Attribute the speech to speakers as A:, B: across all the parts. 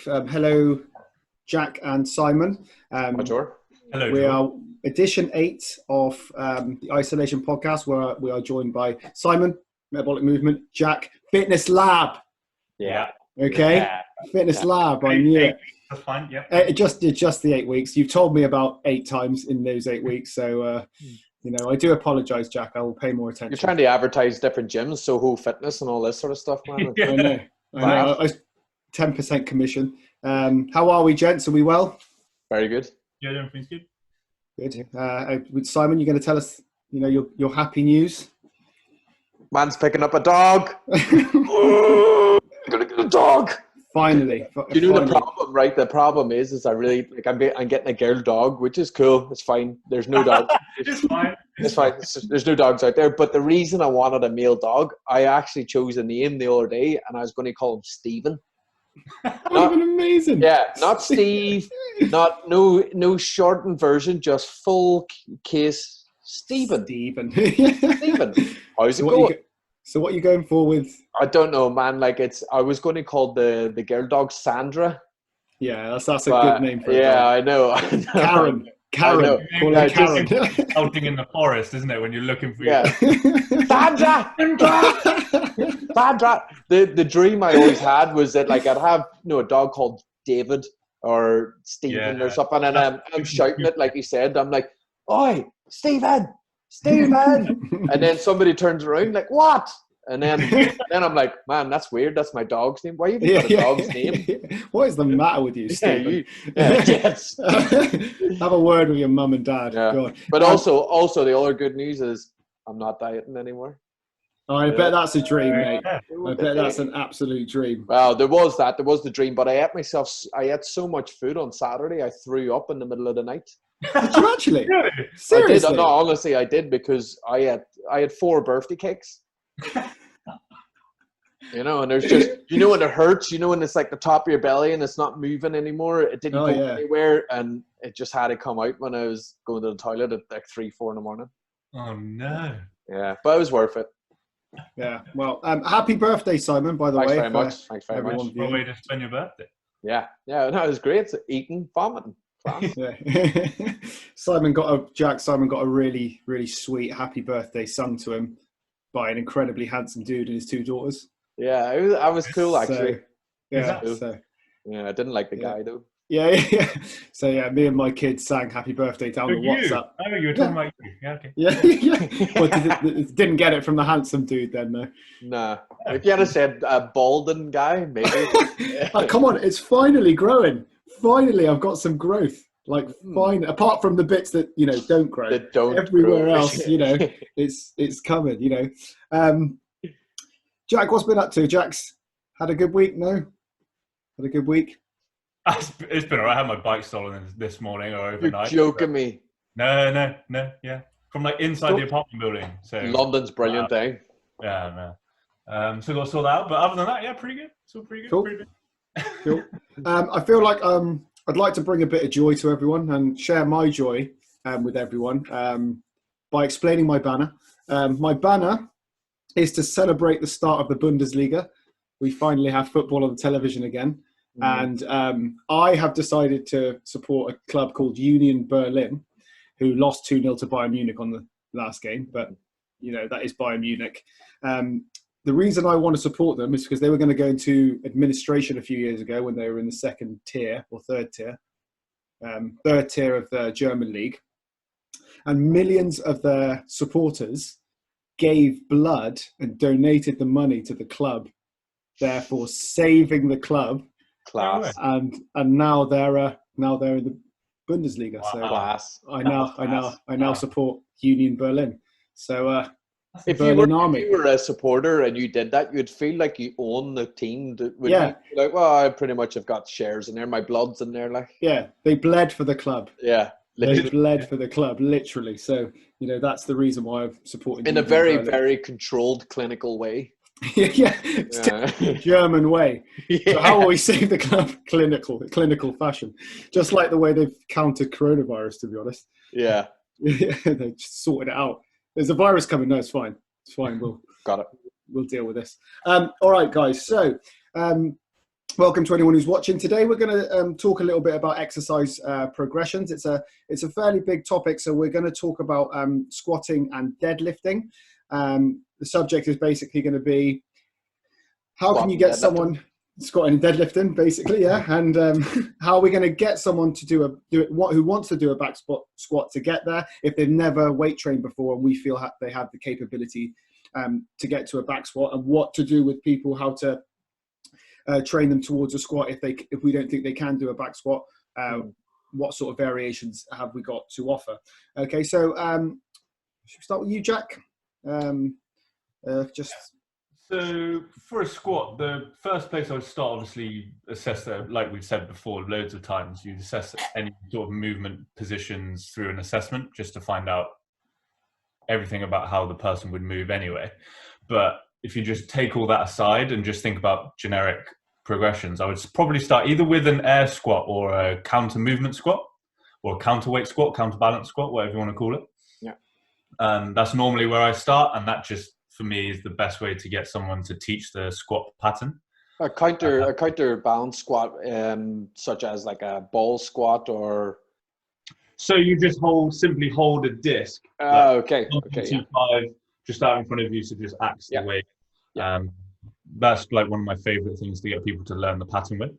A: Hello, Jack and Simon.
B: Bonjour.
C: Hello,
A: We
C: George.
A: are edition 8 of the Isolation Podcast, where we are joined by Simon, Metabolic Movement, Jack, Fitness Lab.
C: Yeah.
A: Okay,
B: Yeah.
A: Fitness
B: Yeah.
A: Lab. I knew it.
C: That's fine. Yep.
A: Just the 8 weeks. You've told me about 8 times in those 8 weeks, so I do apologise, Jack. I will pay more attention.
B: You're trying to advertise different gyms, Soho Fitness and all this sort of stuff, man.
A: I know. I 10% commission. How are we, gents? Are we well?
B: Very good.
C: Yeah, everything's good.
A: Good. With Simon, you're going to tell us, your happy news.
B: Man's picking up a dog. I'm gonna get a dog.
A: Finally.
B: You know the problem, right? The problem is I really like. I'm getting a girl dog, which is cool. It's fine. There's no dog.
C: It's fine.
B: It's fine. There's no dogs out there. But the reason I wanted a male dog, I actually chose a name the other day, and I was going to call him Stephen.
A: Even amazing.
B: Yeah, not Steve, not no shortened version, just full case Stephen.
A: Stephen.
B: Stephen, how's it going?
A: So what are you going for with?
B: I don't know, man. Like I was going to call the girl dog Sandra.
A: Yeah, that's a good name for a
B: yeah,
A: dog.
B: I know.
A: Karen.
B: I know.
A: Call her Karen.
C: Outing in the forest, isn't it? When you're looking for
B: Yeah. Sandra! Sandra! The dream I always had was that like I'd have a dog called David or Stephen or something, and I'm shouting it like you said. I'm like, "Oi, Stephen! Stephen!" And then somebody turns around like, "What?" And then I'm like, "Man, that's weird. That's my dog's name. Why you got a dog's name?
A: What is the matter with you, Stephen?
B: Yes.
A: Have a word with your mum and dad.
B: Yeah.
A: God.
B: But also the other good news is I'm not dieting anymore.
A: I bet that's a dream, mate.
C: Yeah.
A: I bet that's an absolute dream.
B: Well, there was the dream, but I ate so much food on Saturday I threw up in the middle of the night.
A: Did you actually?
C: Really?
A: Seriously?
B: I did. No, honestly, I did because I had 4 birthday cakes. And there's just when it hurts, when it's like the top of your belly and it's not moving anymore. It didn't go anywhere, and it just had to come out when I was going to the toilet at like 3-4 in the morning.
C: Oh no.
B: Yeah, but it was worth it.
A: Yeah. Well, happy birthday, Simon, by the
B: Thanks
A: way.
B: very much. Thanks very
A: everyone
B: much.
C: What way to spend your birthday?
B: Yeah, no, it was great. Eating, vomiting.
A: Yeah. Simon got a really, really sweet happy birthday sung to him by an incredibly handsome dude and his 2 daughters.
B: Yeah, I was cool actually.
A: Yeah.
B: I didn't like the guy though.
A: Yeah. So me and my kids sang happy birthday down the WhatsApp.
C: Oh, you were talking about you. Yeah, okay.
A: Yeah. Well, didn't get it from the handsome dude then, though.
B: Nah. If you had said Baldwin guy, maybe.
A: Oh, come on, it's finally growing. Finally, I've got some growth. Like, fine. Apart from the bits that don't grow.
B: That don't
A: everywhere
B: grow.
A: else, it's coming. Jack, what's been up to? Jack's had a good week. No, had a good week.
C: It's been alright. I had my bike stolen this morning or overnight.
B: You're joking me.
C: No. Yeah, from like inside the apartment building. So
B: London's brilliant thing.
C: Yeah, no. So got to sort that out. But other than that, yeah, pretty good. Still pretty good.
A: Cool.
C: Pretty good.
A: Cool. I feel like I'd like to bring a bit of joy to everyone and share my joy with everyone by explaining my banner. My banner is to celebrate the start of the Bundesliga. We finally have football on the television again. And I have decided to support a club called Union Berlin, who lost 2-0 to Bayern Munich on the last game. But, that is Bayern Munich. The reason I want to support them is because they were going to go into administration a few years ago when they were in the second tier or third tier of the German league. And millions of their supporters gave blood and donated the money to the club, therefore saving the club.
B: Class.
A: And now they're in the Bundesliga.
C: Wow.
A: So
B: Class.
A: I now support Union Berlin. So
B: If you were a supporter and you did that, you'd feel like you own the team. Like, well, I pretty much have got shares in there. My blood's in there. Like,
A: yeah, they bled for the club.
B: Yeah.
A: They bled for the club, literally. So, that's the reason why I've supported
B: in a very, very controlled, clinical way.
A: It's the German way.
B: Yeah.
A: So how will we save the club? Clinical fashion. Just like the way they've countered coronavirus, to be honest.
B: Yeah.
A: They just sorted it out. There's a virus coming. No, it's fine. It's fine.
B: Got it.
A: We'll deal with this. All right, guys. So Welcome to anyone who's watching. Today we're going to talk a little bit about exercise progressions. It's a fairly big topic, so we're going to talk about squatting and deadlifting. The subject is basically going to be how can you get someone squatting and deadlifting, basically, yeah. And how are we going to get someone to do it? Who wants to do a back squat to get there if they've never weight trained before, and we feel they have the capability to get to a back squat, and what to do with people, how to train them towards a squat if we don't think they can do a back squat. What sort of variations have we got to offer? Okay, so should we start with you, Jack?
C: So for a squat, the first place I would start, obviously, assess like we've said before loads of times, you assess any sort of movement positions through an assessment just to find out everything about how the person would move anyway. But if you just take all that aside and just think about generic progressions, I would probably start either with an air squat or a counter movement squat or a counterweight squat, counterbalance squat, whatever you want to call it. Yeah. That's normally where I start, and that just, for me, is the best way to get someone to teach the squat pattern.
B: A counterbalance squat, such as like a ball squat, or...
C: So you just simply hold a disc.
B: Okay.
C: 5, just out in front of you, so just acts the weight. That's like one of my favorite things to get people to learn the pattern with.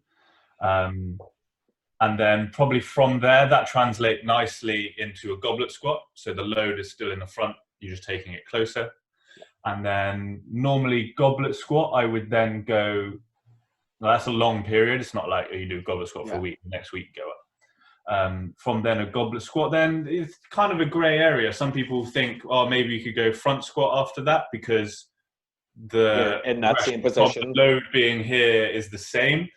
C: And then probably from there, that translates nicely into a goblet squat. So the load is still in the front, you're just taking it closer. And then normally goblet squat, I would then go, well, that's a long period. It's not like you do a goblet squat for a week, the next week go up. From then a goblet squat, then it's kind of a gray area. Some people think, oh, maybe you could go front squat after that because
B: in that same position,
C: the load being here is the same.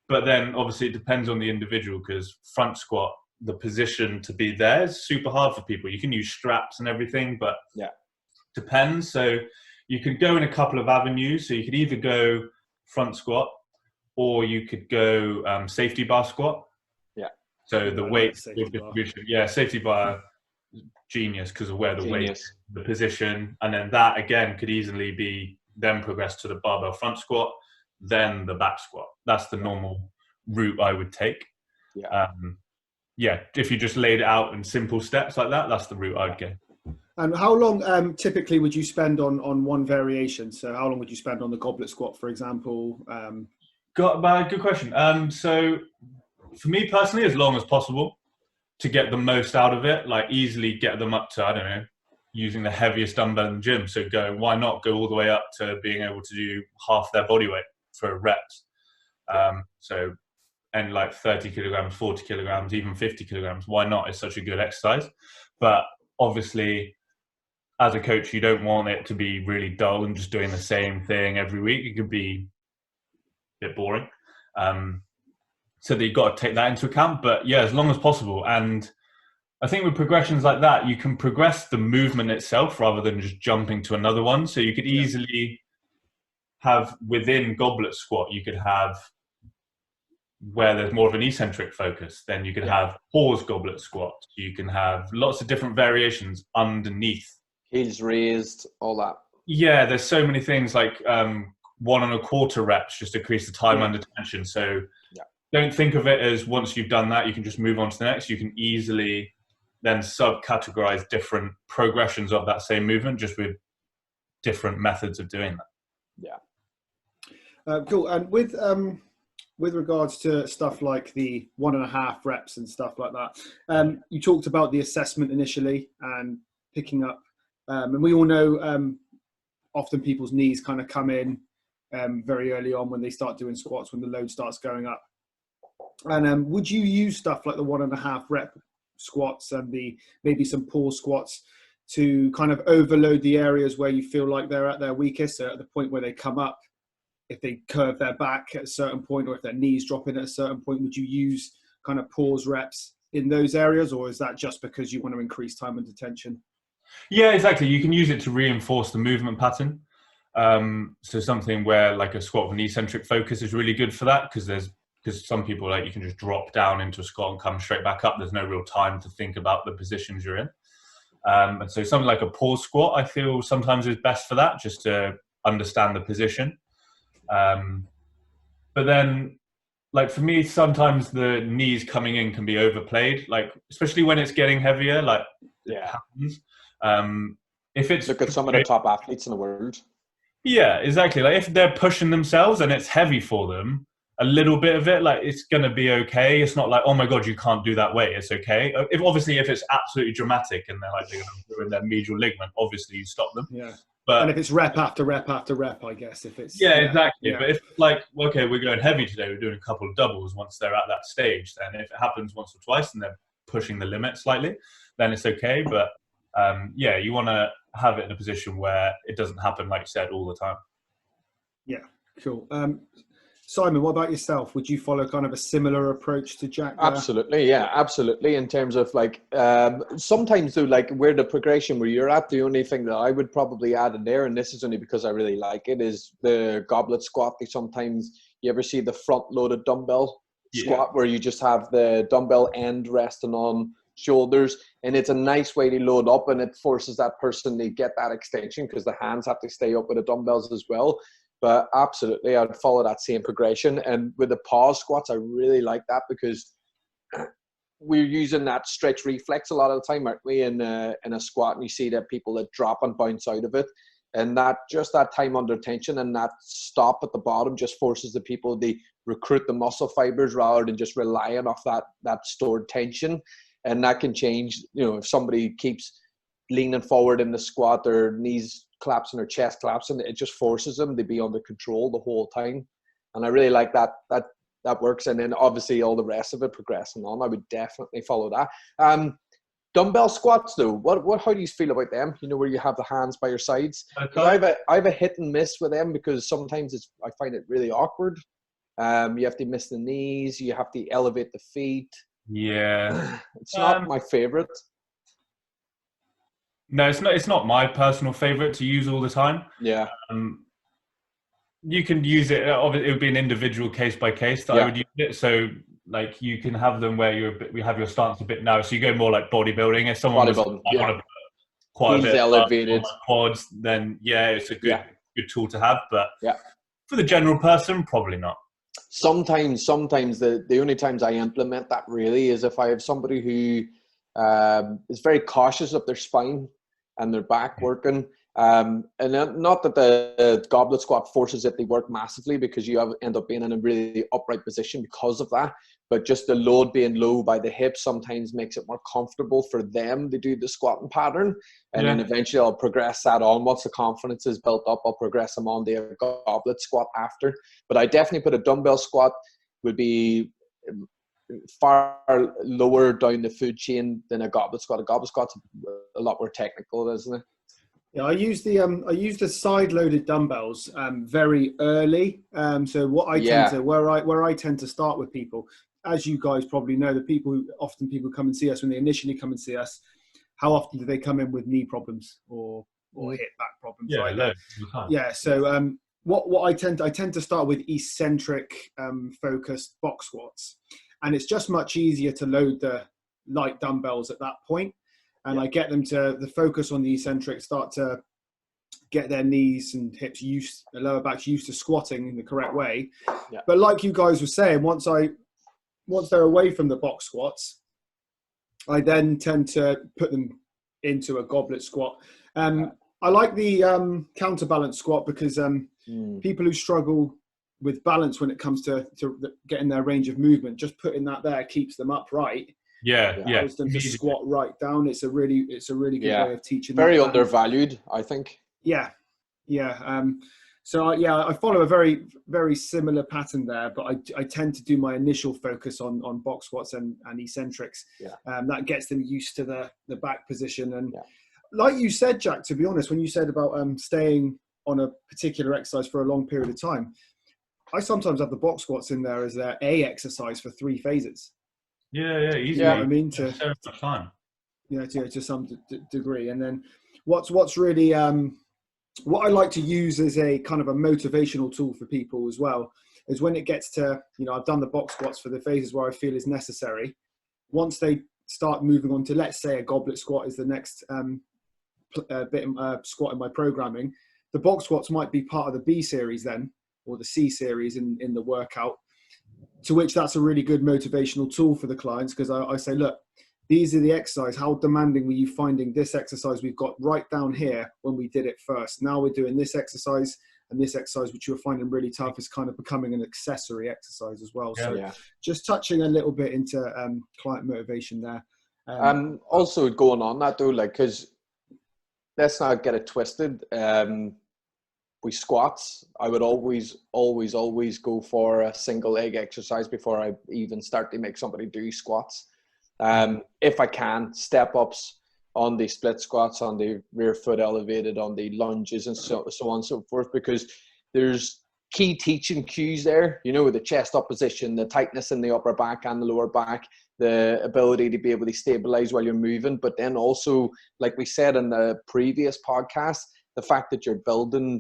C: But then obviously it depends on the individual, because front squat, the position to be there is super hard for people. You can use straps and everything, but depends. So you could go in a couple of avenues. So you could either go front squat or you could go safety bar squat. So the weight distribution, safety bar, genius because of where the weight, the position, and then that again could easily be then progress to the barbell front squat, then the back squat. That's the normal route I would take. If you just laid it out in simple steps like that, that's the route I'd go.
A: And how long typically would you spend on one variation? So how long would you spend on the goblet squat, for example?
C: Good question. So for me personally, as long as possible to get the most out of it, like easily get them up to, I don't know, using the heaviest dumbbell in the gym. So why not go all the way up to being able to do half their body weight for reps? And like 30 kilograms, 40 kilograms, even 50 kilograms, why not? It's such a good exercise. But obviously, as a coach, you don't want it to be really dull and just doing the same thing every week. It could be a bit boring. So that you've got to take that into account. But as long as possible. And I think with progressions like that, you can progress the movement itself rather than just jumping to another one. So you could easily have within goblet squat, you could have where there's more of an eccentric focus. Then you could have pause goblet squat. You can have lots of different variations underneath.
B: Heels raised, all that.
C: Yeah, there's so many things like 1 1/4 reps just to increase the time under tension. So don't think of it as once you've done that, you can just move on to the next. You can easily then subcategorize different progressions of that same movement just with different methods of doing that.
A: Cool. And with regards to stuff like the 1.5 reps and stuff like that, you talked about the assessment initially and picking up. And we all know often people's knees kind of come in very early on when they start doing squats, when the load starts going up. And would you use stuff like the 1.5 rep squats and maybe some pause squats to kind of overload the areas where you feel like they're at their weakest, so at the point where they come up, if they curve their back at a certain point, or if their knees drop in at a certain point, would you use kind of pause reps in those areas, or is that just because you want to increase time under tension?
C: Yeah, exactly. You can use it to reinforce the movement pattern. So something where like a squat with an eccentric focus is really good for that, because some people, like, you can just drop down into a squat and come straight back up. There's no real time to think about the positions you're in. And so something like a pause squat, I feel sometimes is best for that, just to understand the position. But then like for me, sometimes the knees coming in can be overplayed, like especially when it's getting heavier, like it
B: Yeah.
C: happens. If it's
B: Look at some of the top athletes in the world.
C: yeah, exactly. Like if they're pushing themselves and it's heavy for them, a little bit of it, like it's gonna be okay. It's not like, oh my god, you can't do that weight. It's okay. If obviously if it's absolutely dramatic and they're gonna ruin their medial ligament, obviously you stop them.
A: Yeah.
C: But
A: And if it's rep after rep after rep, I guess if it's
C: yeah, exactly.
A: Yeah.
C: But if like, okay, we're going heavy today, we're doing a couple of doubles once they're at that stage, then if it happens once or twice and they're pushing the limit slightly, then it's okay. But yeah, you want to have it in a position where it doesn't happen, like you said, all the time.
A: Yeah, cool. Simon, what about yourself? Would you follow kind of a similar approach to Jack there?
B: Absolutely, yeah, absolutely. In terms of like, sometimes though, like where the progression where you're at, the only thing that I would probably add in there, and this is only because I really like it, is the goblet squat. Like sometimes you ever see the front-loaded dumbbell squat where you just have the dumbbell end resting on shoulders, and it's a nice way to load up, and it forces that person to get that extension because the hands have to stay up with the dumbbells as well. But absolutely, I'd follow that same progression. And with the pause squats, I really like that because we're using that stretch reflex a lot of the time, aren't we, in a squat? And you see that people that drop and bounce out of it. And that just that time under tension and that stop at the bottom just forces the people to recruit the muscle fibers rather than just relying off that stored tension. And that can change, if somebody keeps leaning forward in the squat, their knees collapsing or chest collapsing, it just forces them to be under control the whole time. And I really like that works. And then obviously all the rest of it progressing on, I would definitely follow that. Dumbbell squats though, how do you feel about them? Where you have the hands by your sides. I have a hit and miss with them because sometimes I find it really awkward. You have to miss the knees, you have to elevate the feet.
C: Yeah,
B: it's not my favorite.
C: No, it's not. It's not my personal favorite to use all the time.
B: Yeah.
C: You can use it. Obviously, it would be an individual case by case that I would use it. So, like, you can have them where we have your stance a bit narrow. So you go more like bodybuilding. If someone was want to put quite a bit
B: elevated
C: on quads, then it's a good tool to have. But for the general person, probably not.
B: Sometimes the only times I implement that really is if I have somebody who is very cautious of their spine and their back working. And not that the goblet squat forces it to work massively because you end up being in a really upright position because of that. But just the load being low by the hips sometimes makes it more comfortable for them to do the squatting pattern. And then eventually I'll progress that on. Once the confidence is built up, I'll progress them on the goblet squat after. But I definitely put a dumbbell squat would be far lower down the food chain than a goblet squat. A goblet squat's a lot more technical, isn't it?
A: Yeah, I use the side loaded dumbbells very early. So what I tend to where I tend to start with people, as you guys probably know, people come and see us when they initially come and see us. How often do they come in with knee problems or hip back problems? Yeah. So what I tend to start with eccentric focused box squats. And it's just much easier to load the light dumbbells at that point. And I get them to the focus on the eccentric, start to get their knees and hips their lower backs used to squatting in the correct way. Yeah. But like you guys were saying, once they're away from the box squats, I then tend to put them into a goblet squat. I like the counterbalance squat because people who struggle with balance when it comes to getting their range of movement, just putting that there keeps them upright. Allows them to squat right down. It's a really good way of teaching.
B: Very undervalued, I think.
A: So I follow a very, very similar pattern there, but I tend to do my initial focus on box squats and eccentrics. That gets them used to the back position. And like you said, Jack, to be honest, when you said about staying on a particular exercise for a long period of time, I sometimes have the box squats in there as their A exercise for 3 phases.
C: Easy.
A: You know what I mean?
C: So much time.
A: To some degree. And then what's really what I like to use as a kind of a motivational tool for people as well is when it gets to, I've done the box squats for the phases where I feel is necessary. Once they start moving on to, let's say, a goblet squat is the next squat in my programming, the box squats might be part of the B series then, or the C series in the workout. to which that's a really good motivational tool for the clients, because I say, look, these are the exercise. How demanding were you finding this exercise we've got right down here when we did it first? Now we're doing this exercise, and this exercise, which you're finding really tough, is kind of becoming an accessory exercise as well. So just touching a little bit into client motivation there.
B: Also going on that though, like, because let's not get it twisted. With squats, I would always go for a single leg exercise before I even start to make somebody do squats. If I can, step ups on the split squats, on the rear foot elevated, on the lunges, and so on and so forth, because there's key teaching cues there, you know, with the chest up position, the tightness in the upper back and the lower back, the ability to be able to stabilize while you're moving, but then also, like we said in the previous podcast, the fact that you're building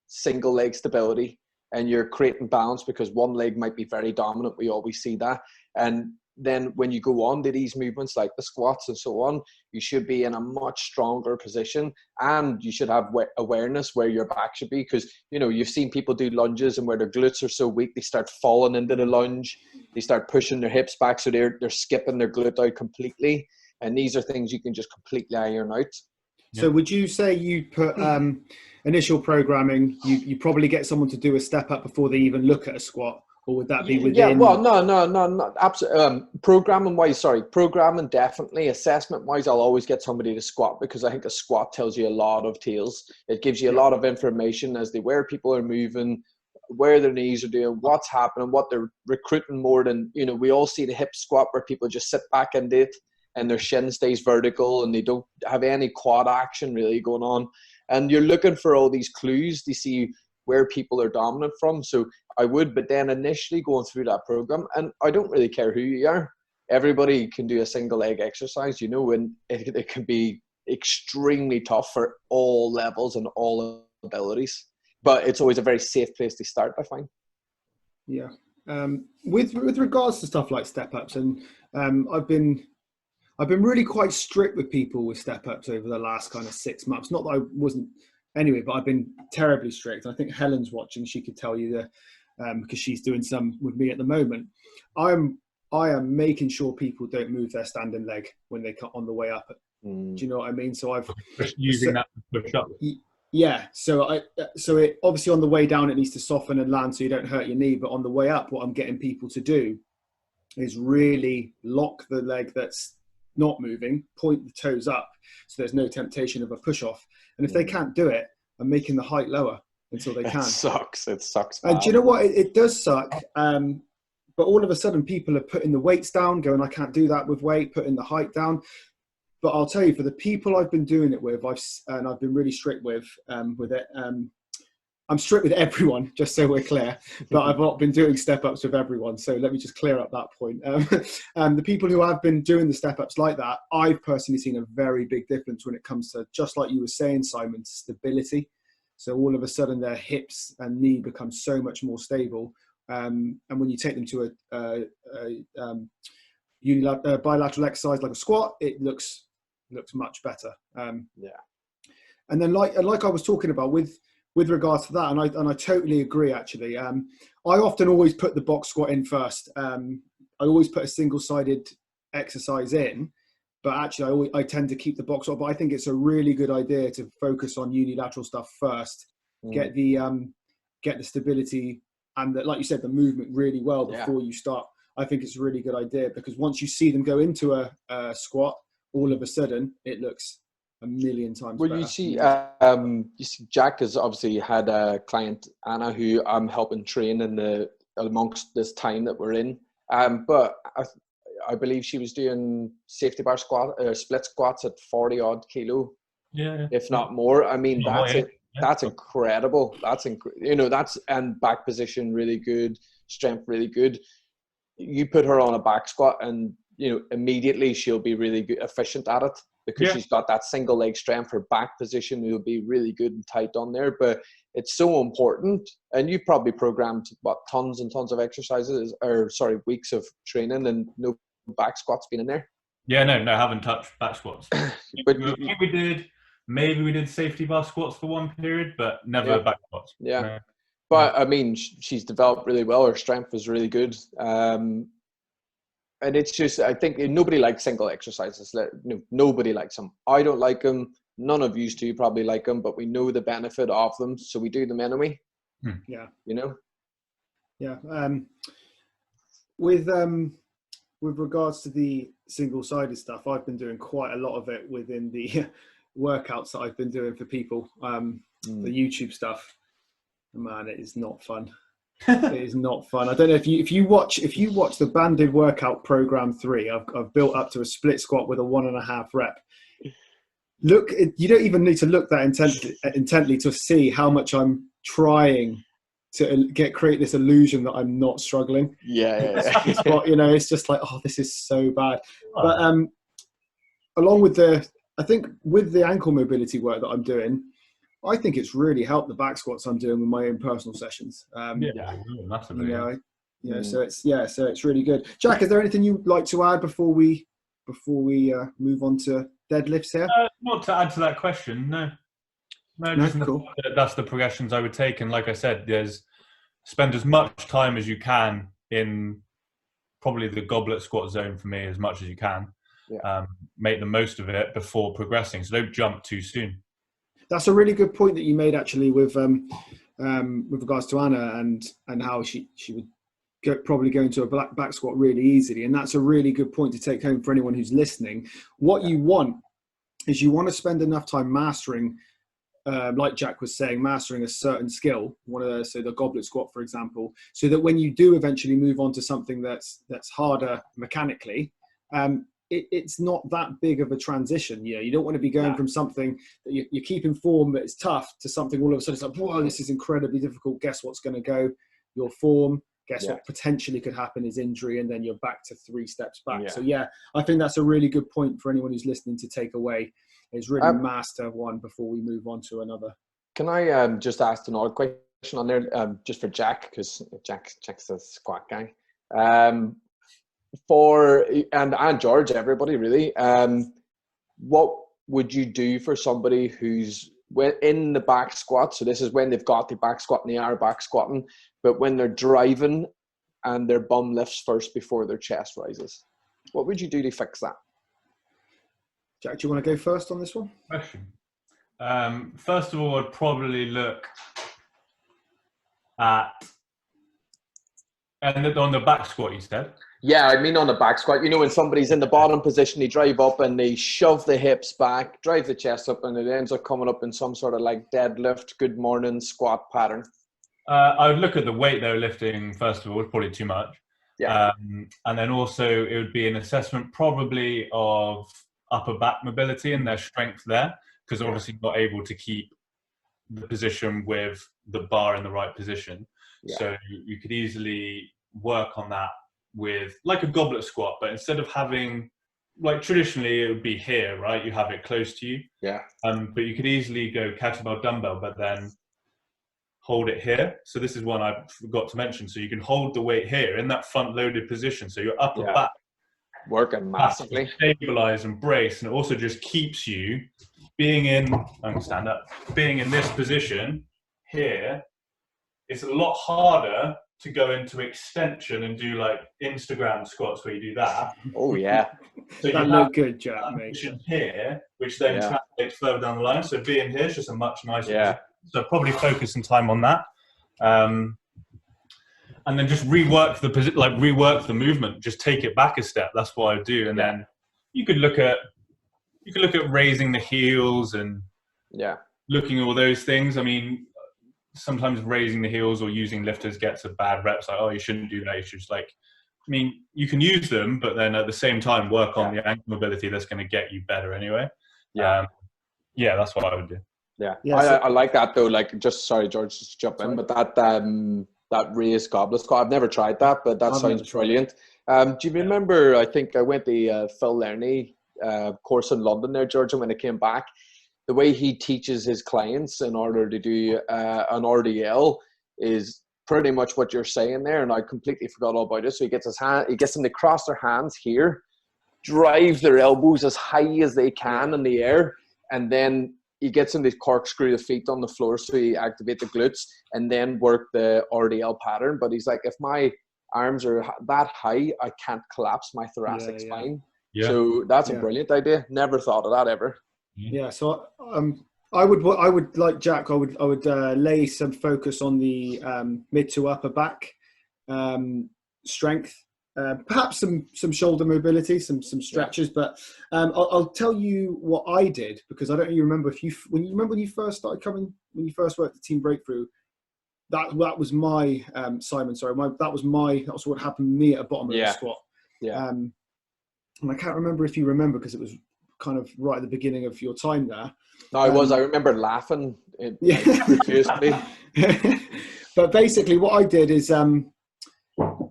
B: single leg stability and you're creating balance, because one leg might be very dominant. We always see that. And then when you go on to these movements like the squats and so on, you should be in a much stronger position, and you should have awareness where your back should be, because, you know, you've seen people do lunges and where their glutes are so weak, they start falling into the lunge, they start pushing their hips back, so they're skipping their glute out completely. And these are things you can just completely iron out.
A: So would you say you put initial programming, you probably get someone to do a step up before they even look at a squat? Or would that be within?
B: Yeah, well, no, absolutely. Programming definitely. Assessment wise, I'll always get somebody to squat, because I think a squat tells you a lot of tales. It gives you a lot of information as to where people are moving, where their knees are doing, what's happening, what they're recruiting more than, you know, we all see the hip squat where people just sit back and do it and their shin stays vertical and they don't have any quad action really going on. And you're looking for all these clues to see where people are dominant from. So I would, but then initially going through that program, and I don't really care who you are, everybody can do a single leg exercise, you know, and it can be extremely tough for all levels and all abilities, but it's always a very safe place to start, I find.
A: Yeah. With regards to stuff like step ups, and I've been really quite strict with people with step ups over the last kind of 6 months. Not that I wasn't anyway, but I've been terribly strict. I think Helen's watching; she could tell you that, because she's doing some with me at the moment. I am making sure people don't move their standing leg when they cut on the way up. Do you know what I mean? So I've
C: using that to push up.
A: Yeah. So it obviously on the way down it needs to soften and land so you don't hurt your knee. But on the way up, what I'm getting people to do is really lock the leg that's not moving, point the toes up, so there's no temptation of a push off. And if they can't do it, I'm making the height lower until they can.
B: It sucks.
A: And do you know what? It does suck. But all of a sudden, people are putting the weights down, going, I can't do that with weight, putting the height down. But I'll tell you, for the people I've been doing it with, I've been really strict with it. I'm strict with everyone, just so we're clear, but I've not been doing step-ups with everyone. So let me just clear up that point. The people who have been doing the step-ups like that, I've personally seen a very big difference when it comes to, just like you were saying, Simon, stability. So all of a sudden their hips and knee become so much more stable. And when you take them to a bilateral exercise like a squat, it looks much better. And then like I was talking about with regards to that, and I totally agree, actually. I often always put the box squat in first. I always put a single-sided exercise in, but actually I tend to keep the box squat. But I think it's a really good idea to focus on unilateral stuff first, get the stability and like you said, the movement really well before you start. I think it's a really good idea, because once you see them go into a squat, all of a sudden it looks a million times better.
B: You see Jack has obviously had a client, Anna, who I'm helping train amongst this time that we're in. But I believe she was doing safety bar split squats at 40 odd kilo, if not more. I mean, that's incredible. And back position really good, strength really good. You put her on a back squat, and immediately she'll be really good, efficient at it, because she's got that single leg strength. Her back position will be really good and tight on there. But it's so important, and you've probably programmed tons and tons of weeks of training, and no back squats been in there.
C: No, I haven't touched back squats.
B: But
C: maybe we did safety bar squats for one period, but never back squats.
B: But I mean, she's developed really well. Her strength is really good. And it's just, I think nobody likes single exercises. Nobody likes them. I don't like them. None of you two probably like them, but we know the benefit of them, so we do them anyway.
A: Yeah.
B: You know?
A: Yeah. With regards to the single-sided stuff, I've been doing quite a lot of it within the workouts that I've been doing for people, the YouTube stuff. Man, it is not fun. It is not fun. I don't know if you watch the Banded Workout Program 3. I've built up to a split squat with a 1.5 rep. Look, you don't even need to look that intently to see how much I'm trying to create this illusion that I'm not struggling.
B: Yeah.
A: But, it's just like, oh, this is so bad. But along with I think with the ankle mobility work that I'm doing, I think it's really helped the back squats I'm doing with my own personal sessions.
C: Massively.
A: So it's really good. Jack, is there anything you'd like to add before we move on to deadlifts here?
C: Not to add to that question, no.
A: Cool.
C: That's the progressions I would take, and like I said, spend as much time as you can in probably the goblet squat zone for me, as much as you can. Make the most of it before progressing, so don't jump too soon.
A: That's a really good point that you made, actually, with regards to Anna and how she would probably go into a back squat really easily, and that's a really good point to take home for anyone who's listening. What you want is you want to spend enough time mastering, like Jack was saying, mastering a certain skill, so the goblet squat, for example, so that when you do eventually move on to something that's harder mechanically, it's not that big of a transition. You don't want to be going from something that you keep in form that is tough to something all of a sudden it's like, whoa, this is incredibly difficult. Guess what's going to go? Your form. Guess what potentially could happen is injury, and then you're back to 3 steps back.
B: Yeah.
A: So I think that's a really good point for anyone who's listening to take away, is really master one before we move on to another.
B: Can I just ask another question on there, just for Jack, because Jack's a squat guy. And George, everybody really, what would you do for somebody who's in the back squat? So this is when they've got the back squat and they are back squatting, but when they're driving and their bum lifts first before their chest rises, what would you do to fix that?
A: Jack, do you want to go first on this one?
C: Question. First of all, I'd probably look at, and on the back squat, you said?
B: Yeah, I mean on the back squat. When somebody's in the bottom position, they drive up and they shove the hips back, drive the chest up, and it ends up coming up in some sort of like deadlift, good morning squat pattern.
C: I would look at the weight they're lifting, first of all. It's probably too much.
B: Yeah.
C: And then also it would be an assessment probably of upper back mobility and their strength there, because obviously not able to keep the position with the bar in the right position. Yeah. So you could easily work on that with like a goblet squat, but instead of having, like traditionally it would be here, right? You have it close to you.
B: Yeah.
C: But you could easily go kettlebell dumbbell, but then hold it here. So this is one I forgot to mention. So you can hold the weight here in that front loaded position. So your upper back
B: working massively,
C: stabilize and brace, and it also just keeps you being in, stand up, being in this position here. It's a lot harder to go into extension and do like Instagram squats where you do that.
B: Oh yeah.
A: So that look good, Jack, mate.
C: Here, which then translates further down the line. So being here is just a much nicer position. So probably focus some time on that. And then just rework the movement, just take it back a step. That's what I would do. And then you could look at raising the heels and looking at all those things. I mean, sometimes raising the heels or using lifters gets a bad rep. It's like, oh, you shouldn't do that. You should just you can use them, but then at the same time work on the ankle mobility. That's going to get you better anyway. That's what I would do.
B: I like that though. Like, sorry, George, just jump in, but that raised goblet squat, I've never tried that, but that sounds brilliant. Do you remember, I think I went the Phil Lerny course in London there, George, and when I came back, the way he teaches his clients in order to do an RDL is pretty much what you're saying there, and I completely forgot all about it. So he gets them to cross their hands here, drive their elbows as high as they can in the air, and then he gets him to corkscrew the feet on the floor so he activate the glutes and then work the RDL pattern. But he's like, if my arms are that high, I can't collapse my thoracic spine.
C: Yeah.
B: So that's a brilliant idea. Never thought of that ever.
A: Yeah. So I would like Jack. I would lay some focus on the mid to upper back strength. Perhaps some shoulder mobility, some stretches, but I'll tell you what I did, because I don't know you remember when you first started coming, when you first worked at Team Breakthrough. That was my Simon. Sorry, that was what happened to me at the bottom of the squat. Yeah. And I can't remember if you remember, because it was kind of right at the beginning of your time there.
B: No, I remember laughing profusely.
A: But basically, what I did is.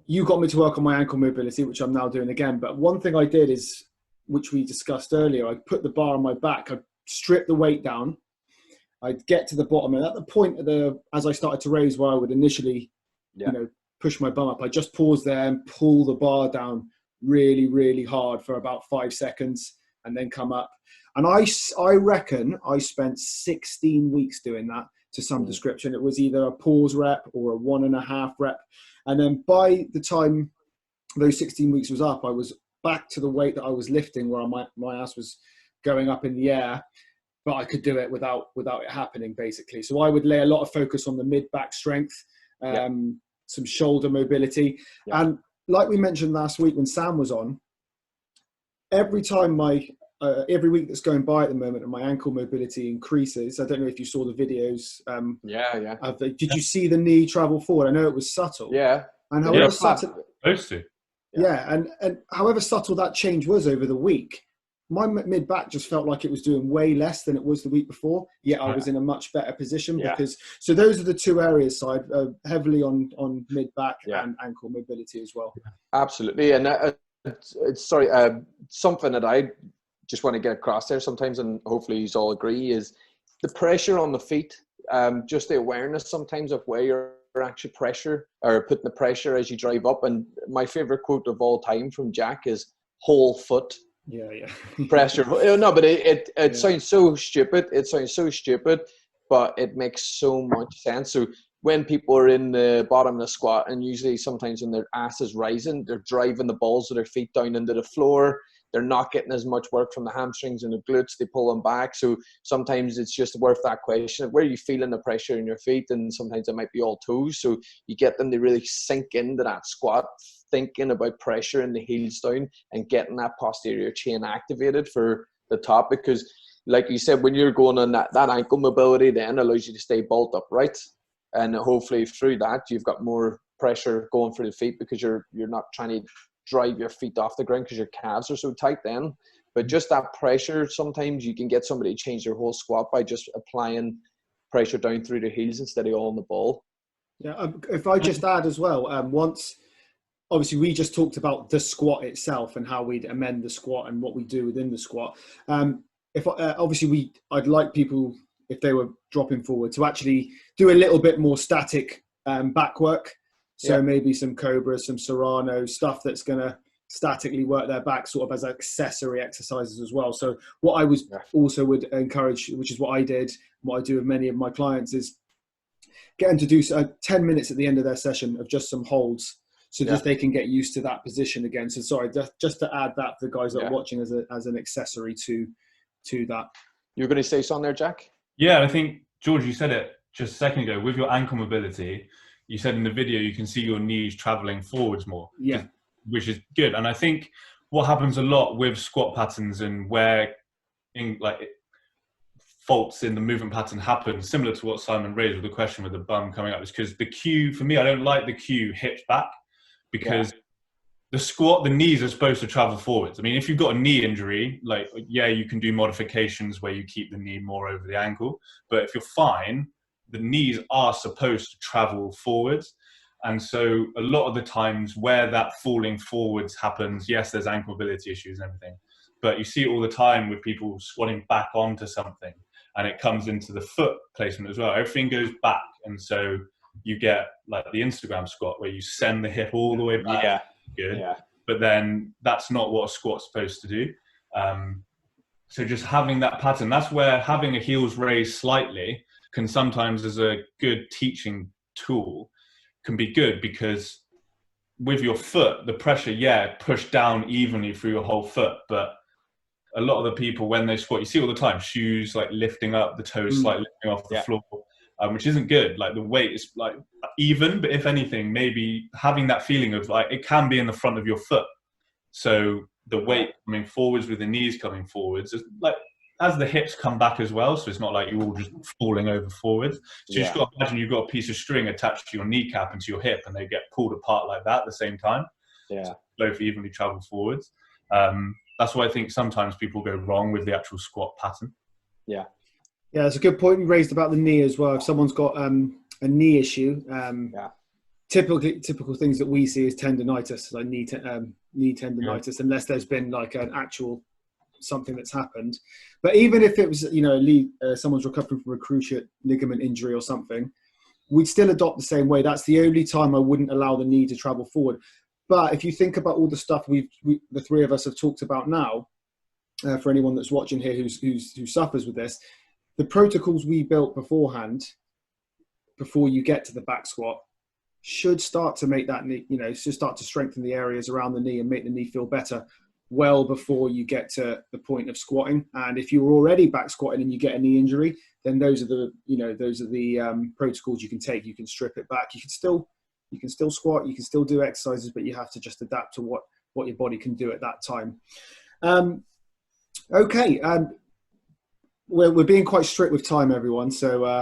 A: You got me to work on my ankle mobility, which I'm now doing again. But one thing I did is, which we discussed earlier, I put the bar on my back, I'd strip the weight down, I'd get to the bottom, and at the point as I started to raise where I would initially, push my bum up, I just pause there and pull the bar down really, really hard for about 5 seconds and then come up. And I reckon I spent 16 weeks doing that to some description. It was either a pause rep or a 1.5 rep. And then by the time those 16 weeks was up, I was back to the weight that I was lifting, where my ass was going up in the air, but I could do it without it happening, basically. So I would lay a lot of focus on the mid-back strength, some shoulder mobility. Yeah. And like we mentioned last week when Sam was on, every time every week that's going by at the moment and my ankle mobility increases. I don't know if you saw the videos. Did you see the knee travel forward? I know it was subtle.
B: Yeah.
A: And however subtle,
C: supposed to.
A: Yeah, and however subtle that change was over the week, my mid back just felt like it was doing way less than it was the week before. Yet I was in a much better position because. So those are the two areas. So I heavily on mid back and ankle mobility as well.
B: Absolutely, and something that I just want to get across there sometimes, and hopefully you all agree, is the pressure on the feet. Just the awareness sometimes of where you're actually pressure or putting the pressure as you drive up. And my favorite quote of all time from Jack is "whole foot."
A: Yeah.
B: Pressure. No, but it sounds so stupid. It sounds so stupid, but it makes so much sense. So when people are in the bottom of the squat, and usually sometimes when their ass is rising, they're driving the balls of their feet down into the floor. They're not getting as much work from the hamstrings and the glutes. They pull them back. So sometimes it's just worth that question. Where are you feeling the pressure in your feet? And sometimes it might be all toes. So you get them to really sink into that squat, thinking about pressure in the heels down and getting that posterior chain activated for the top. Because like you said, when you're going on that ankle mobility then allows you to stay bolt upright. And hopefully through that, you've got more pressure going through the feet because you're not trying to drive your feet off the ground because your calves are so tight then. But just that pressure, sometimes you can get somebody to change their whole squat by just applying pressure down through their heels instead of all on the ball. Yeah.
A: If I just add as well, once, obviously we just talked about the squat itself and how we'd amend the squat and what we do within the squat. I'd like people, if they were dropping forward, to actually do a little bit more static back work. So maybe some cobras, some Serrano, stuff that's going to statically work their back sort of as accessory exercises as well. So what I was also would encourage, which is what I did, what I do with many of my clients, is get them to do 10 minutes at the end of their session of just some holds so that they can get used to that position again. So sorry, just to add that for the guys that are watching as an accessory to that.
B: You were going to say something there, Jack?
C: Yeah, I think, George, you said it just a second ago. With your ankle mobility, you said in the video you can see your knees traveling forwards more, which is good. And I think what happens a lot with squat patterns and where faults in the movement pattern happen, similar to what Simon raised with the question with the bum coming up, is because the cue, for me, I don't like the cue hips back, because the squat, the knees are supposed to travel forwards. I mean, if you've got a knee injury, you can do modifications where you keep the knee more over the ankle. But if you're fine, the knees are supposed to travel forwards. And so a lot of the times where that falling forwards happens, yes, there's ankle mobility issues and everything, but you see it all the time with people squatting back onto something, and it comes into the foot placement as well. Everything goes back. And so you get like the Instagram squat where you send the hip all the way back. Yeah. Good. Yeah. But then that's not what a squat's supposed to do. So just having that pattern, that's where having a heels raised slightly can sometimes, as a good teaching tool, can be good, because with your foot, the pressure, push down evenly through your whole foot. But a lot of the people, when they squat, you see all the time, shoes like lifting up, the toes slightly lifting off the floor, which isn't good. Like the weight is like even, but if anything, maybe having that feeling of like, it can be in the front of your foot. So the weight coming forwards with the knees coming forwards, is like as the hips come back as well. So it's not like you're all just falling over forwards. So you just got to imagine you've got a piece of string attached to your kneecap and to your hip, and they get pulled apart like that at the same time.
B: Yeah.
C: Both evenly travel forwards. That's why I think sometimes people go wrong with the actual squat pattern.
A: Yeah, it's a good point you raised about the knee as well. If someone's got a knee issue, typical things that we see is tendonitis, like knee tendonitis, unless there's been like an actual something that's happened. But even if it was, someone's recovering from a cruciate ligament injury or something, we'd still adopt the same way. That's the only time I wouldn't allow the knee to travel forward. But if you think about all the stuff the three of us have talked about now, for anyone that's watching here who suffers with this, the protocols we built beforehand, before you get to the back squat, should start to make that knee, should start to strengthen the areas around the knee and make the knee feel better well before you get to the point of squatting. And if you're already back squatting and you get a knee injury, then those are the protocols you can take. You can strip it back. You can still squat, you can still do exercises, but you have to just adapt to what your body can do at that time. We're being quite strict with time, everyone. So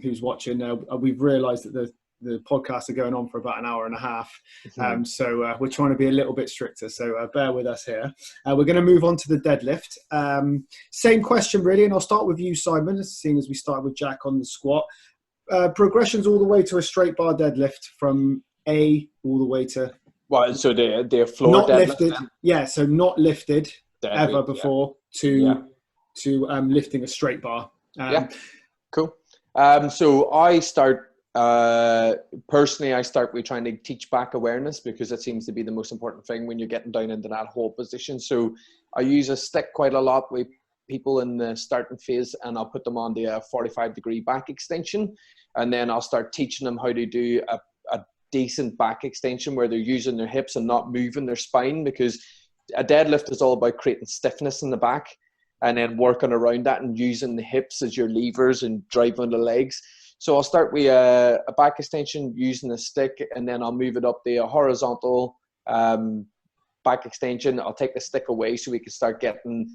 A: who's watching? We've realised that the podcasts are going on for about an hour and a half. So we're trying to be a little bit stricter. So bear with us here. We're going to move on to the deadlift. Same question, really. And I'll start with you, Simon, seeing as we started with Jack on the squat. Progressions all the way to a straight bar deadlift, from A all the way to...
B: Well, so they're floor
A: not
B: deadlift,
A: lifted.
B: then?
A: Yeah, so not lifted
B: Deadlift,
A: ever before to lifting a straight bar.
B: Cool. So I start... personally, I start with trying to teach back awareness, because it seems to be the most important thing when you're getting down into that whole position. So I use a stick quite a lot with people in the starting phase, and I'll put them on the 45-degree back extension, and then I'll start teaching them how to do a decent back extension where they're using their hips and not moving their spine, because a deadlift is all about creating stiffness in the back and then working around that and using the hips as your levers and driving the legs. So I'll start with a back extension using a stick, and then I'll move it up the horizontal back extension. I'll take the stick away so we can start getting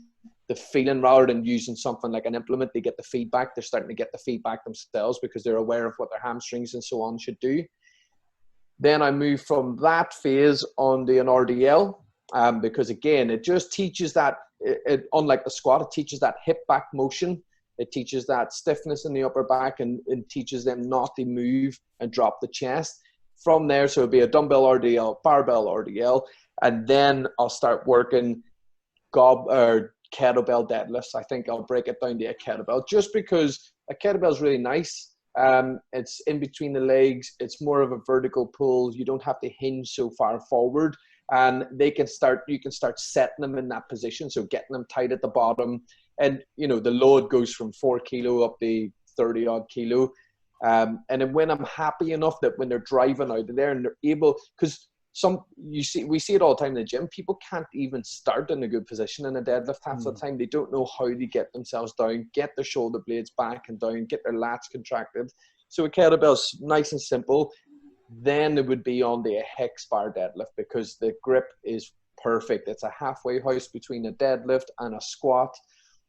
B: the feeling, rather than using something like an implement. They get the feedback. They're starting to get the feedback themselves because they're aware of what their hamstrings and so on should do. Then I move from that phase on to an RDL, because again, it just teaches that, unlike the squat, it teaches that hip back motion. It teaches that stiffness in the upper back, and teaches them not to move and drop the chest. From there, so it'll be a dumbbell RDL, barbell RDL, and then I'll start working kettlebell deadlifts. I think I'll break it down to a kettlebell, just because a kettlebell is really nice. It's in between the legs. It's more of a vertical pull. You don't have to hinge so far forward, and you can start setting them in that position. So getting them tight at the bottom, and the load goes from 4 kilo up to 30 odd kilo. And then when I'm happy enough that when they're driving out of there and they're able, because we see it all the time in the gym, people can't even start in a good position in a deadlift half the time. They don't know how to get themselves down, get their shoulder blades back and down, get their lats contracted. So a kettlebell's nice and simple. Then it would be on the hex bar deadlift, because the grip is perfect. It's a halfway house between a deadlift and a squat.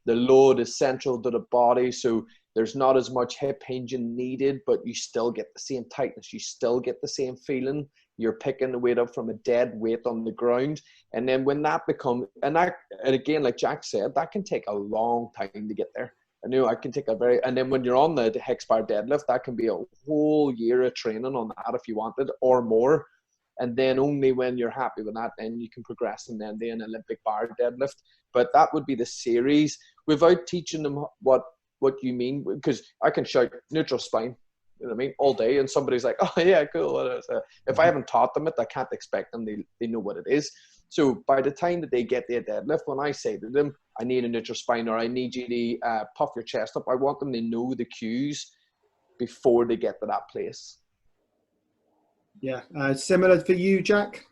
B: The load is central to the body, so there's not as much hip hinging needed, but you still get the same tightness. You still get the same feeling. You're picking the weight up from a dead weight on the ground. And then when that becomes, and again, like Jack said, that can take a long time to get there. I can take and then when you're on the hex bar deadlift, that can be a whole year of training on that if you wanted, or more. And then only when you're happy with that, then you can progress and then do an Olympic bar deadlift. But that would be the series, without teaching them what you mean, because I can shout neutral spine, all day, and somebody's like, oh yeah, cool. If I haven't taught them it, I can't expect them they know what it is. So by the time that they get their deadlift, when I say to them, I need a neutral spine, or I need you to puff your chest up, I want them to know the cues before they get to that place.
A: Yeah. Similar for you, Jack?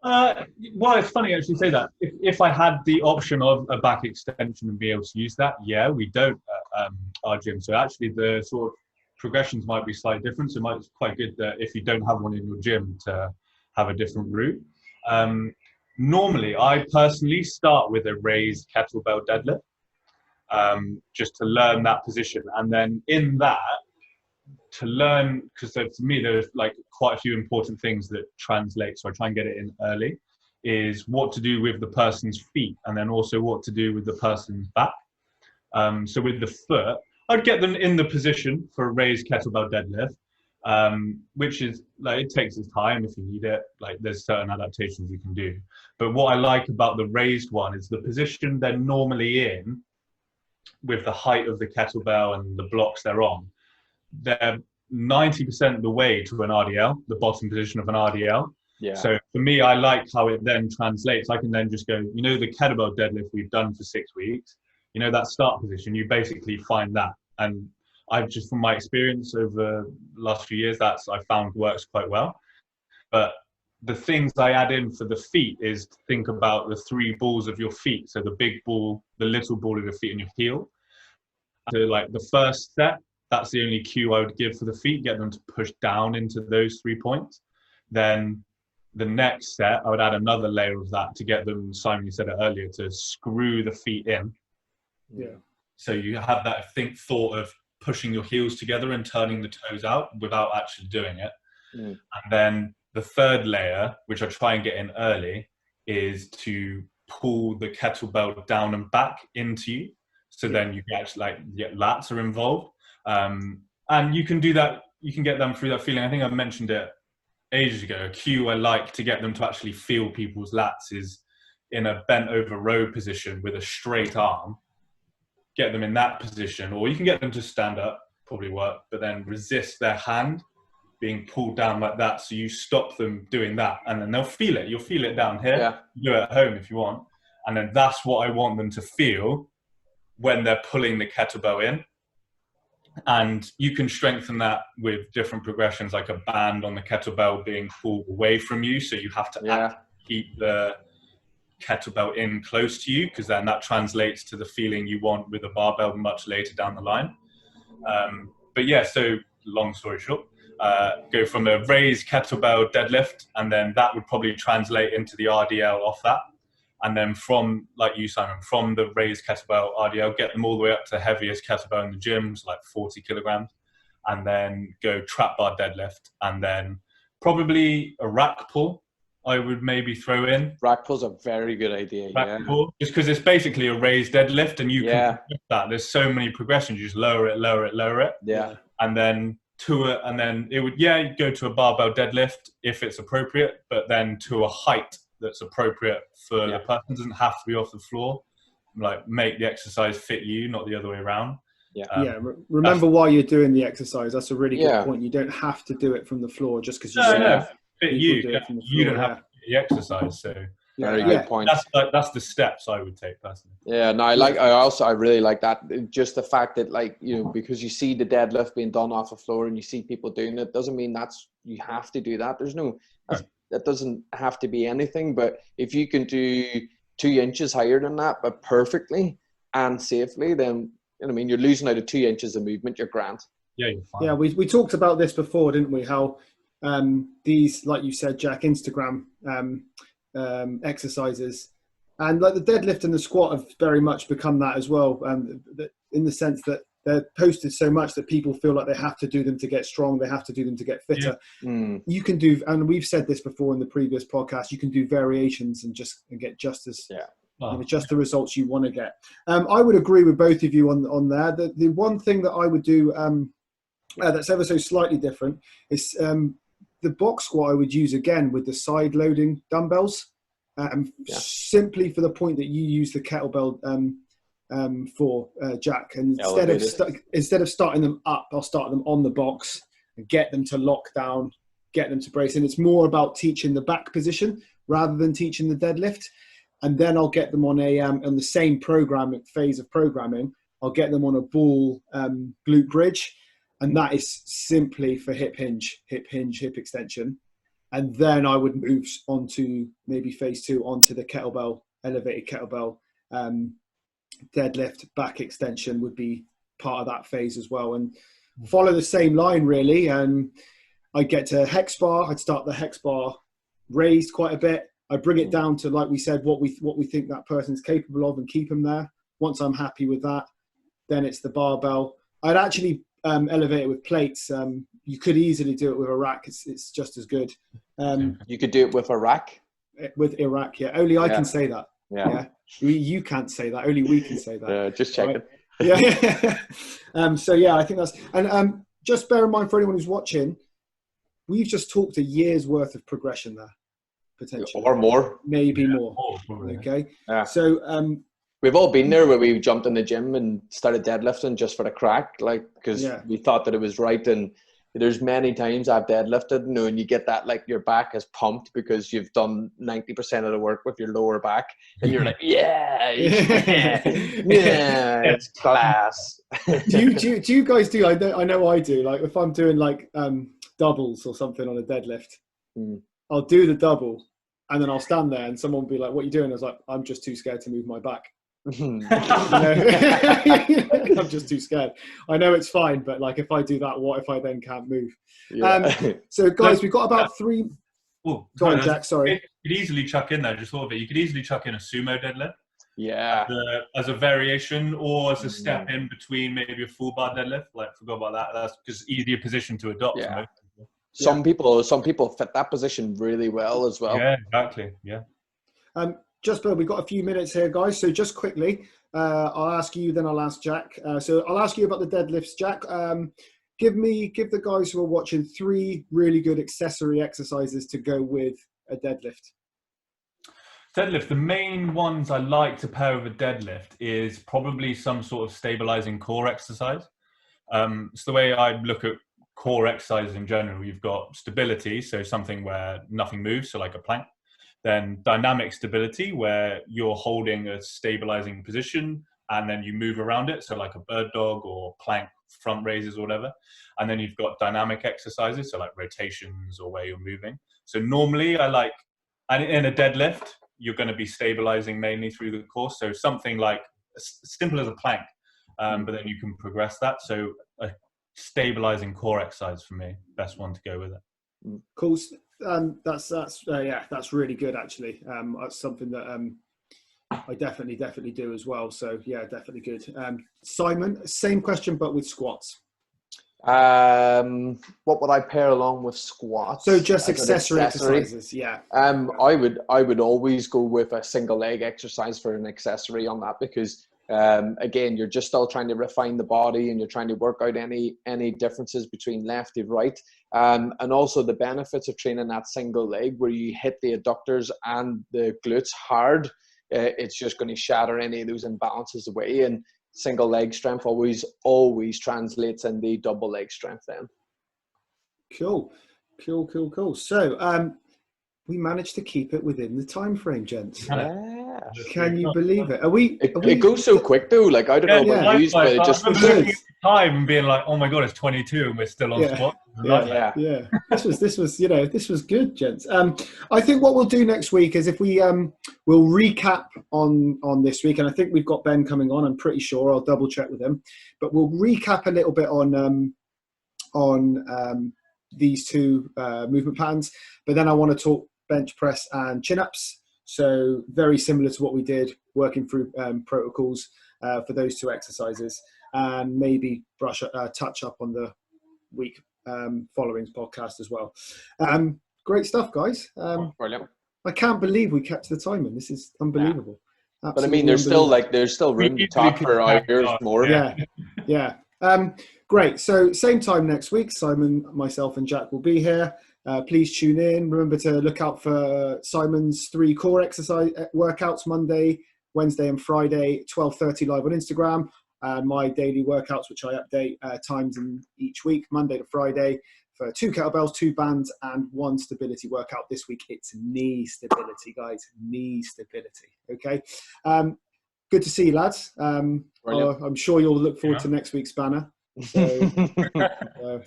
C: Well, it's funny you actually say that. If I had the option of a back extension and be able to use that, yeah, we don't at our gym. So actually the sort of progressions might be slightly different. So it might be quite good that if you don't have one in your gym to have a different route. Normally, I personally start with a raised kettlebell deadlift, just to learn that position. And then in that, to learn, because for me, there's like quite a few important things that translate, so I try and get it in early, is what to do with the person's feet, and then also what to do with the person's back. So with the foot, I'd get them in the position for a raised kettlebell deadlift, which is like, it takes its time if you need it. Like there's certain adaptations you can do. But what I like about the raised one is the position they're normally in with the height of the kettlebell and the blocks they're on. They're 90% of the way to an RDL, the bottom position of an RDL.
B: Yeah.
C: So for me, I like how it then translates. I can then just go, you know, the kettlebell deadlift we've done for 6 weeks, you know, that start position, you basically find that. And I've just, from my experience over the last few years, that's I found works quite well. But the things I add in for the feet is to think about the 3 balls of your feet. So the big ball, the little ball of your feet, and your heel. So like the first set, that's the only cue I would give for the feet, get them to push down into those 3 points. Then the next set, I would add another layer of that to get them, Simon, you said it earlier, to screw the feet in.
A: Yeah.
C: So you have that thought of pushing your heels together and turning the toes out without actually doing it. And then the third layer, which I try and get in early, is to pull the kettlebell down and back into you. So then you get like lats are involved. And you can do that, you can get them through that feeling. I think I mentioned it ages ago. A cue I like to get them to actually feel people's lats is in a bent over row position with a straight arm. Get them in that position, or you can get them to stand up, probably work, but then resist their hand being pulled down like that. So you stop them doing that, and then they'll feel it. You'll feel it down here.
B: Yeah.
C: Do it at home if you want. And then that's what I want them to feel when they're pulling the kettlebell in. And you can strengthen that with different progressions, like a band on the kettlebell being pulled away from you. So you have to keep the kettlebell in close to you, because then that translates to the feeling you want with a barbell much later down the line. But yeah, so long story short, go from a raised kettlebell deadlift, and then that would probably translate into the RDL off that. And then from, like you, Simon, from the raised kettlebell RDL, get them all the way up to the heaviest kettlebell in the gym, so like 40 kilograms, and then go trap bar deadlift, and then probably a rack pull I would maybe throw in.
B: Rack pull's a very good idea.
C: Rack pull, just because it's basically a raised deadlift, and you can do that. There's so many progressions. You just lower it, lower it, lower it.
B: Yeah.
C: And then and then it would, go to a barbell deadlift if it's appropriate, but then to a height that's appropriate for the person. It doesn't have to be off the floor. Like, make the exercise fit you, not the other way around.
A: Remember why you're doing the exercise. That's a really good point. You don't have to do it from the floor just because
C: fit you. You don't have to do the exercise. So
B: very good point.
C: That's the steps I would take personally.
B: Yeah, no, I really like that. Just the fact that, like, you know, because you see the deadlift being done off the floor and you see people doing it, doesn't mean you have to do that. There's no, that doesn't have to be anything. But if you can do 2 inches higher than that, but perfectly and safely, then, you know, I mean, you're losing out of 2 inches of movement, you're grand.
C: Yeah, you're fine.
A: Yeah, we talked about this before, didn't we? How these, like you said, Jack, Instagram exercises, and like the deadlift and the squat have very much become that as well, in the sense that they're posted so much that people feel like they have to do them to get strong, they have to do them to get fitter. You can do, and we've said this before in the previous podcast, you can do variations and get just as just the results you want to get. I would agree with both of you on there. The one thing that I would do that's ever so slightly different is the box squat I would use again with the side loading dumbbells, simply for the point that you use the kettlebell for, Jack. And instead of starting them up, I'll start them on the box and get them to lock down, get them to brace. And it's more about teaching the back position rather than teaching the deadlift. And then I'll get them on on the same phase of programming. I'll get them on a ball glute bridge, and that is simply for hip hinge, hip extension. And then I would move on to maybe phase 2 onto the kettlebell, elevated kettlebell deadlift. Back extension would be part of that phase as well, and follow the same line really. I'd get to hex bar. I'd start the hex bar raised quite a bit. I bring it down to, like we said, what we think that person's capable of, and keep them there. Once I'm happy with that, then it's the barbell. I'd actually elevate it with plates. You could easily do it with a rack. It's just as good.
B: You could do it with a rack?
A: With a rack, yeah. Only I can say that.
B: Yeah.
A: You can't say that. Only we can say that.
B: Yeah, just checking.
A: Right? Yeah. So, yeah, I think that's... And just bear in mind for anyone who's watching, we've just talked a year's worth of progression there. Potentially,
B: or more,
A: maybe more. Okay, so
B: we've all been there where we jumped in the gym and started deadlifting just for the crack, like because we thought that it was right. And there's many times I've deadlifted, and you get that, like, your back is pumped because you've done 90% of the work with your lower back, and you're like, yeah, it's class.
A: do you guys do? I know I do. Like if I'm doing like doubles or something on a deadlift. I'll do the double, and then I'll stand there, and someone will be like, "What are you doing?" I was like, "I'm just too scared to move my back." I'm just too scared. I know it's fine, but like if I do that, what if I then can't move? So guys, we've got about 3.
C: Oh,
A: go on, Jack. Sorry.
C: You could easily chuck in there. Just thought of it. You could easily chuck in a sumo deadlift.
B: Yeah.
C: As a variation, or as a step in between maybe a full bar deadlift. Like, forgot about that. That's because easier position to adopt.
B: Yeah. Some people fit that position really well as well.
C: Yeah, exactly. Yeah.
A: Just Bill, we've got a few minutes here, guys. So just quickly, I'll ask you, then I'll ask Jack. So I'll ask you about the deadlifts, Jack. Give the guys who are watching 3 really good accessory exercises to go with a deadlift.
C: Deadlift, the main ones I like to pair with a deadlift is probably some sort of stabilizing core exercise. It's the way I look at core exercises in general. You've got stability, so something where nothing moves, so like a plank. Then dynamic stability, where you're holding a stabilizing position and then you move around it, so like a bird dog or plank front raises or whatever. And then you've got dynamic exercises, so like rotations or where you're moving. So normally I like, and in a deadlift, you're going to be stabilizing mainly through the core, so something like as simple as a plank, but then you can progress that. So a stabilizing core exercise for me, best one to go with it.
A: Cool. That's really good actually. That's something that I definitely do as well. So yeah, definitely good. Simon, same question but with squats.
B: What would I pair along with squats?
A: So just accessory exercises, yeah.
B: I would always go with a single leg exercise for an accessory on that, because again, you're just still trying to refine the body and you're trying to work out any differences between left and right. And also the benefits of training that single leg where you hit the adductors and the glutes hard, it's just going to shatter any of those imbalances away. And single leg strength always translates into double leg strength then. Cool.
A: So we managed to keep it within the time frame, gents.
B: Yeah.
A: Can you believe it?
B: It goes so quick though. Like, I don't know about you, but it just
C: looking at time and being like, oh my god, it's 22 and we're still on squat.
A: Yeah. This was good, gents. I think what we'll do next week is if we'll recap on this week, and I think we've got Ben coming on. I'm pretty sure. I'll double check with him, but we'll recap a little bit on these 2 movement patterns. But then I want to talk bench press and chin-ups. So very similar to what we did, working through protocols for those 2 exercises, and maybe touch up on the week following podcast as well. Great stuff, guys.
B: Brilliant.
A: I can't believe we kept the timing. This is unbelievable.
B: Yeah. But I mean, there's still room to talk for hours more.
A: Yeah. Great. So same time next week. Simon, myself, and Jack will be here. Please tune in. Remember to look out for Simon's 3 core exercise workouts Monday, Wednesday, and Friday, 12:30 live on Instagram. And my daily workouts, which I update times in each week, Monday to Friday, for 2 kettlebells, 2 bands, and 1 stability workout. This week it's knee stability, guys. Knee stability. Okay. Good to see you, lads. I'm sure you'll look forward to next week's banner. So,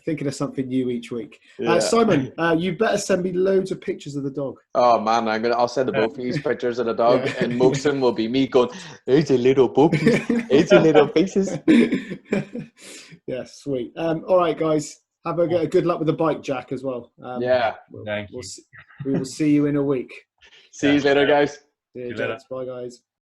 A: thinking of something new each week. Simon, you better send me loads of pictures of the dog.
B: Oh man, I'll send both of these pictures of the dog, and most of them will be me going, "It's a little puppy, it's a little pieces."
A: Yeah, sweet. All right, guys, have a good luck with the bike, Jack, as well.
C: Thank you.
A: We will see you in a week.
B: See you later, guys.
A: See you later. Bye, guys.